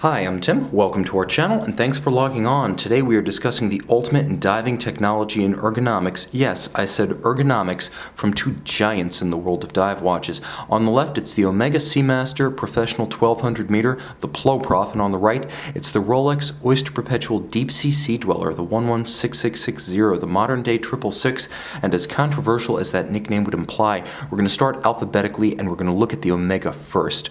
Hi, I'm Tim. Welcome to our channel, and thanks for logging on. Today we are discussing the ultimate in diving technology and ergonomics. Yes, I said ergonomics from two giants in the world of dive watches. On the left, it's the Omega Seamaster Professional 1200 meter, the Ploprof, and on the right, it's the Rolex Oyster Perpetual Deepsea Seadweller, the 116660, the modern-day 666, and as controversial as that nickname would imply, we're going to start alphabetically, and we're going to look at the Omega first.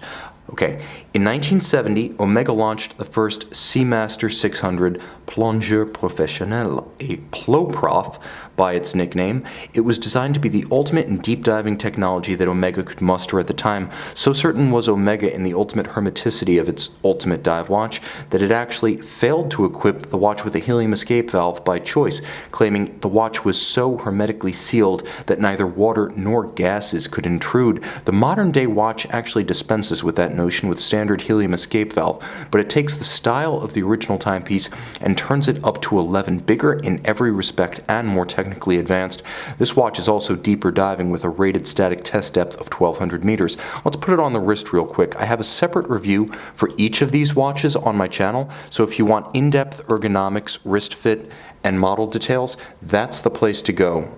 Okay, in 1970, Omega launched the first Seamaster 600 Plongeur Professionnel, a Ploprof by its nickname. It was designed to be the ultimate in deep diving technology that Omega could muster at the time. So certain was Omega in the ultimate hermeticity of its ultimate dive watch that it actually failed to equip the watch with a helium escape valve by choice, claiming the watch was so hermetically sealed that neither water nor gases could intrude. The modern day watch actually dispenses with that notion with standard helium escape valve, but it takes the style of the original timepiece and turns it up to 11, bigger in every respect and more technically advanced. This watch is also deeper diving with a rated static test depth of 1200 meters. Let's put it on the wrist real quick. I have a separate review for each of these watches on my channel, so if you want in-depth ergonomics, wrist fit, and model details, that's the place to go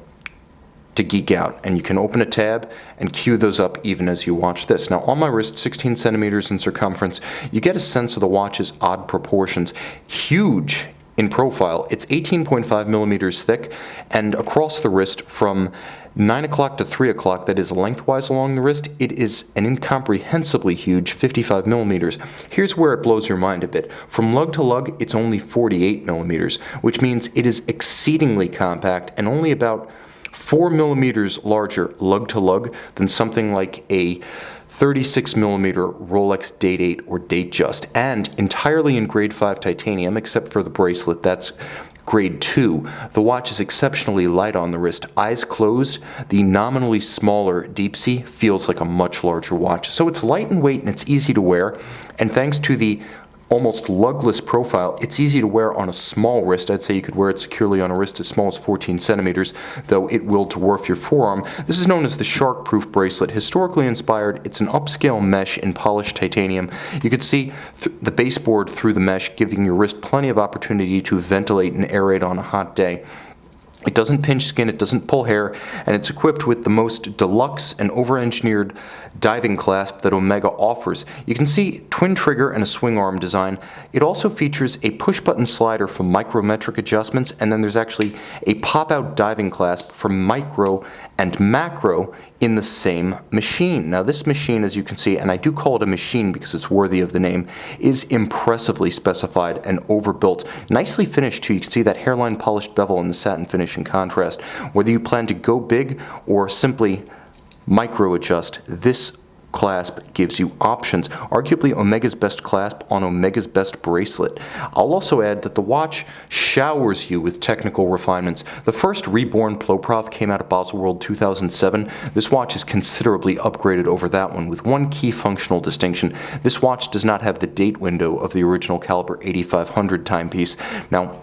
to geek out, and you can open a tab and cue those up even as you watch this. Now on my wrist, 16 centimeters in circumference, you get a sense of the watch's odd proportions. Huge in profile, it's 18.5 millimeters thick, and across the wrist from 9 o'clock to 3 o'clock, that is lengthwise along the wrist, it is an incomprehensibly huge 55 millimeters. Here's where it blows your mind a bit. From lug to lug, it's only 48 millimeters, which means it is exceedingly compact and only about 4 millimeters larger lug to lug than something like a 36 millimeter Rolex Date 8 or Date Just, and entirely in grade 5 titanium except for the bracelet, that's grade 2. The watch is exceptionally light on the wrist. Eyes closed, the nominally smaller Deepsea feels like a much larger watch. So it's light in weight and it's easy to wear, and thanks to the almost lugless profile, it's easy to wear on a small wrist. I'd say you could wear it securely on a wrist as small as 14 centimeters, though it will dwarf your forearm. This is known as the shark-proof bracelet. Historically inspired, it's an upscale mesh in polished titanium. You could see the baseboard through the mesh, giving your wrist plenty of opportunity to ventilate and aerate on a hot day. It doesn't pinch skin, it doesn't pull hair, and it's equipped with the most deluxe and over-engineered diving clasp that Omega offers. You can see twin trigger and a swing arm design. It also features a push-button slider for micrometric adjustments, and then there's actually a pop-out diving clasp for micro and macro in the same machine. Now this machine, as you can see, and I do call it a machine because it's worthy of the name, is impressively specified and overbuilt. Nicely finished too. You can see that hairline polished bevel and the satin finish in contrast. Whether you plan to go big or simply micro adjust, this clasp gives you options. Arguably Omega's best clasp on Omega's best bracelet. I'll also add that the watch showers you with technical refinements. The first reborn Ploprof came out of Baselworld 2007. This watch is considerably upgraded over that one with one key functional distinction. This watch does not have the date window of the original caliber 8500 timepiece. Now,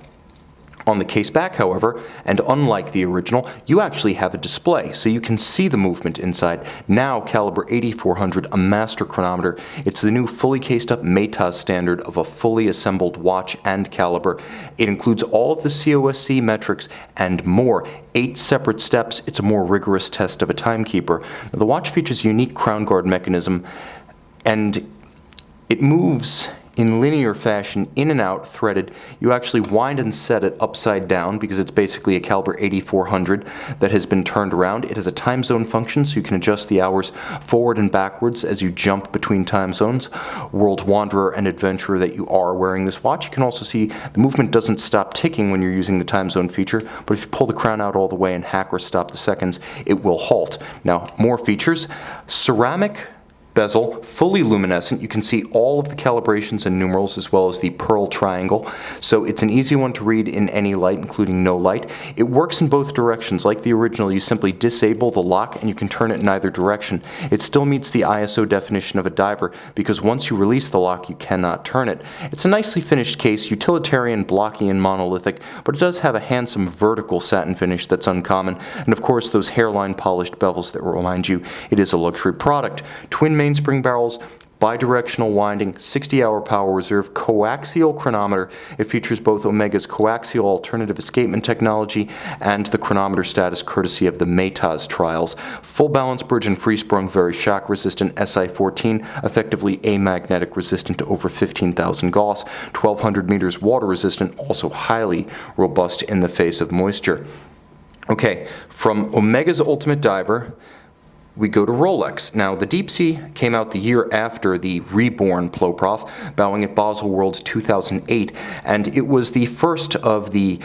on the case back, however, and unlike the original, you actually have a display, so you can see the movement inside. Now, caliber 8400, a master chronometer. It's the new fully cased up METAS standard of a fully assembled watch and caliber. It includes all of the COSC metrics and more. 8 separate steps. It's a more rigorous test of a timekeeper. Now, the watch features a unique crown guard mechanism, and it moves in linear fashion, in and out, threaded. You actually wind and set it upside down because it's basically a caliber 8400 that has been turned around. It has a time zone function, so you can adjust the hours forward and backwards as you jump between time zones. World wanderer and adventurer that you are wearing this watch. You can also see the movement doesn't stop ticking when you're using the time zone feature, but if you pull the crown out all the way and hack or stop the seconds, it will halt. Now, more features. Ceramic bezel, fully luminescent. You can see all of the calibrations and numerals as well as the pearl triangle. So it's an easy one to read in any light, including no light. It works in both directions. Like the original, you simply disable the lock and you can turn it in either direction. It still meets the ISO definition of a diver because once you release the lock, you cannot turn it. It's a nicely finished case, utilitarian, blocky, and monolithic, but it does have a handsome vertical satin finish that's uncommon. And of course, those hairline polished bevels that remind you it is a luxury product. Twin mainspring barrels, bidirectional winding, 60-hour power reserve, coaxial chronometer. It features both Omega's coaxial alternative escapement technology and the chronometer status courtesy of the Maytaz trials. Full balance bridge and free sprung, very shock resistant, SI14, effectively amagnetic, resistant to over 15,000 Gauss, 1200 meters water resistant, also highly robust in the face of moisture. Okay, from Omega's Ultimate Diver, we go to Rolex. Now, the Deepsea came out the year after the reborn Ploprof, bowing at Basel World 2008, and it was the first of the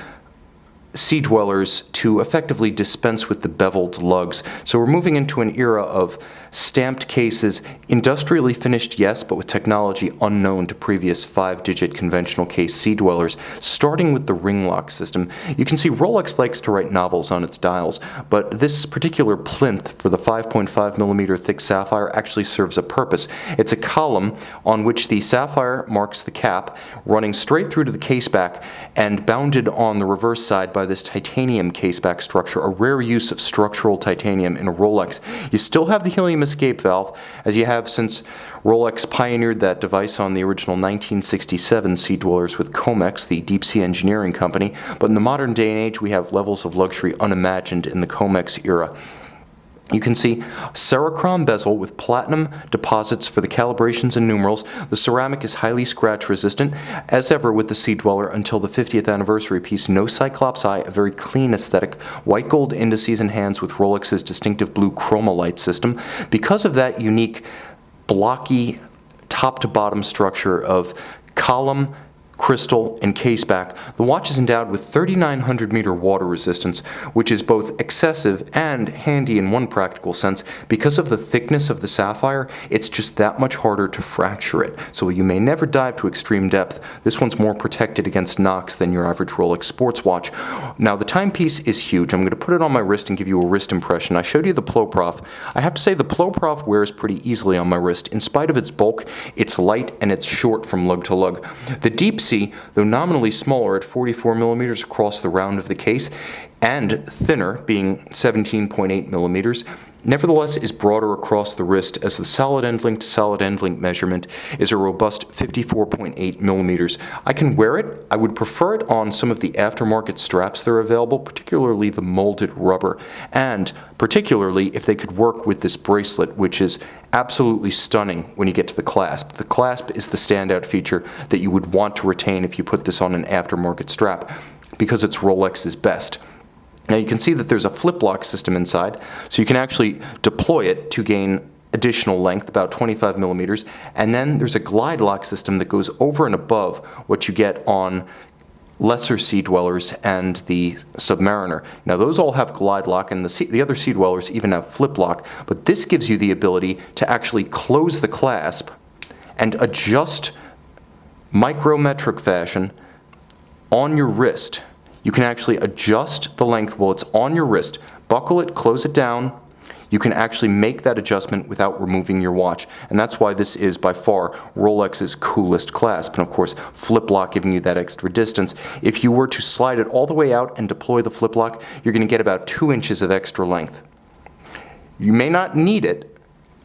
sea dwellers to effectively dispense with the beveled lugs. So we're moving into an era of stamped cases, industrially finished, yes, but with technology unknown to previous 5-digit conventional case sea dwellers, starting with the ring lock system. You can see Rolex likes to write novels on its dials, but this particular plinth for the 5.5 millimeter thick sapphire actually serves a purpose. It's a column on which the sapphire marks the cap, running straight through to the caseback and bounded on the reverse side by this titanium caseback structure, a rare use of structural titanium in a Rolex. You still have the helium escape valve, as you have since Rolex pioneered that device on the original 1967 Sea Dwellers with Comex, the deep-sea engineering company, but in the modern day and age we have levels of luxury unimagined in the Comex era. You can see Cerachrom bezel with platinum deposits for the calibrations and numerals. The ceramic is highly scratch resistant, as ever with the Sea Dweller until the 50th anniversary piece. No Cyclops eye, a very clean aesthetic. White gold indices and hands with Rolex's distinctive blue chromolite system. Because of that unique blocky top to bottom structure of column, crystal, and caseback, the watch is endowed with 3,900 meter water resistance, which is both excessive and handy in one practical sense. Because of the thickness of the sapphire, it's just that much harder to fracture it. So you may never dive to extreme depth. This one's more protected against knocks than your average Rolex sports watch. Now, the timepiece is huge. I'm going to put it on my wrist and give you a wrist impression. I showed you the Ploprof. I have to say the Ploprof wears pretty easily on my wrist. In spite of its bulk, it's light and it's short from lug to lug. The Deepsea, though nominally smaller at 44 millimeters across the round of the case, and thinner, being 17.8 millimeters, nevertheless is broader across the wrist, as the solid end link to solid end link measurement is a robust 54.8 millimeters. I can wear it. I would prefer it on some of the aftermarket straps that are available, particularly the molded rubber, and particularly if they could work with this bracelet, which is absolutely stunning when you get to the clasp. The clasp is the standout feature that you would want to retain if you put this on an aftermarket strap, because it's Rolex's best. Now you can see that there's a flip lock system inside, so you can actually deploy it to gain additional length, about 25 millimeters, and then there's a glide lock system that goes over and above what you get on lesser Sea Dwellers and the Submariner. Now those all have glide lock, and the other Sea Dwellers even have flip lock, but this gives you the ability to actually close the clasp and adjust micrometric fashion on your wrist. You can actually adjust the length while it's on your wrist. Buckle it, close it down. You can actually make that adjustment without removing your watch. And that's why this is by far Rolex's coolest clasp. And of course, flip lock giving you that extra distance. If you were to slide it all the way out and deploy the flip lock, you're going to get about 2 inches of extra length. You may not need it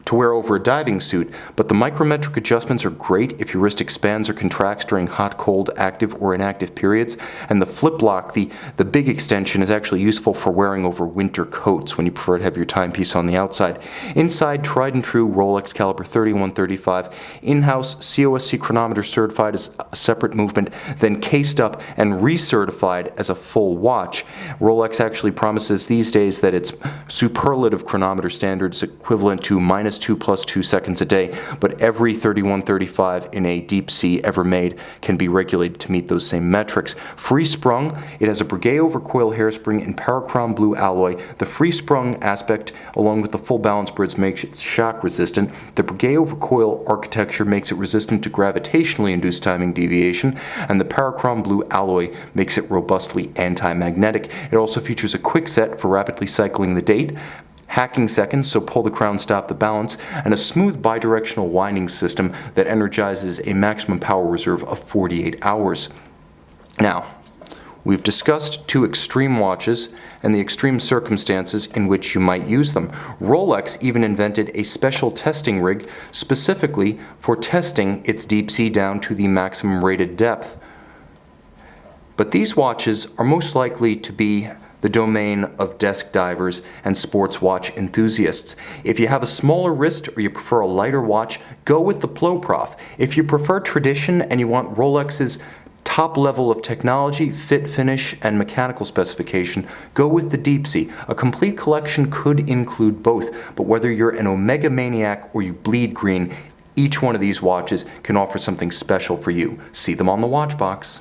to wear over a diving suit, but the micrometric adjustments are great if your wrist expands or contracts during hot, cold, active, or inactive periods. And the flip lock, the big extension, is actually useful for wearing over winter coats when you prefer to have your timepiece on the outside. Inside, tried and true Rolex caliber 3135, in-house COSC chronometer certified as a separate movement, then cased up and recertified as a full watch. Rolex actually promises these days that its superlative chronometer standard is equivalent to -2 + 2 seconds a day, but every 3135 in a Deepsea ever made can be regulated to meet those same metrics. Free sprung, it has a Breguet over coil hairspring in parachrom blue alloy. The free sprung aspect, along with the full balance bridge, makes it shock resistant. The Breguet over coil architecture makes it resistant to gravitationally induced timing deviation, and the parachrom blue alloy makes it robustly anti-magnetic. It also features a quick set for rapidly cycling the date, hacking seconds, so pull the crown, stop the balance, and a smooth bidirectional winding system that energizes a maximum power reserve of 48 hours. Now, We've discussed two extreme watches and the extreme circumstances in which you might use them. Rolex even invented a special testing rig specifically for testing its deep sea down to the maximum rated depth. But these watches are most likely to be the domain of desk divers and sports watch enthusiasts. If you have a smaller wrist or you prefer a lighter watch, go with the Ploprof. If you prefer tradition and you want Rolex's top level of technology, fit, finish, and mechanical specification, go with the Deepsea. A complete collection could include both, but whether you're an Omega maniac or you bleed green, each one of these watches can offer something special for you. See them on the watch box.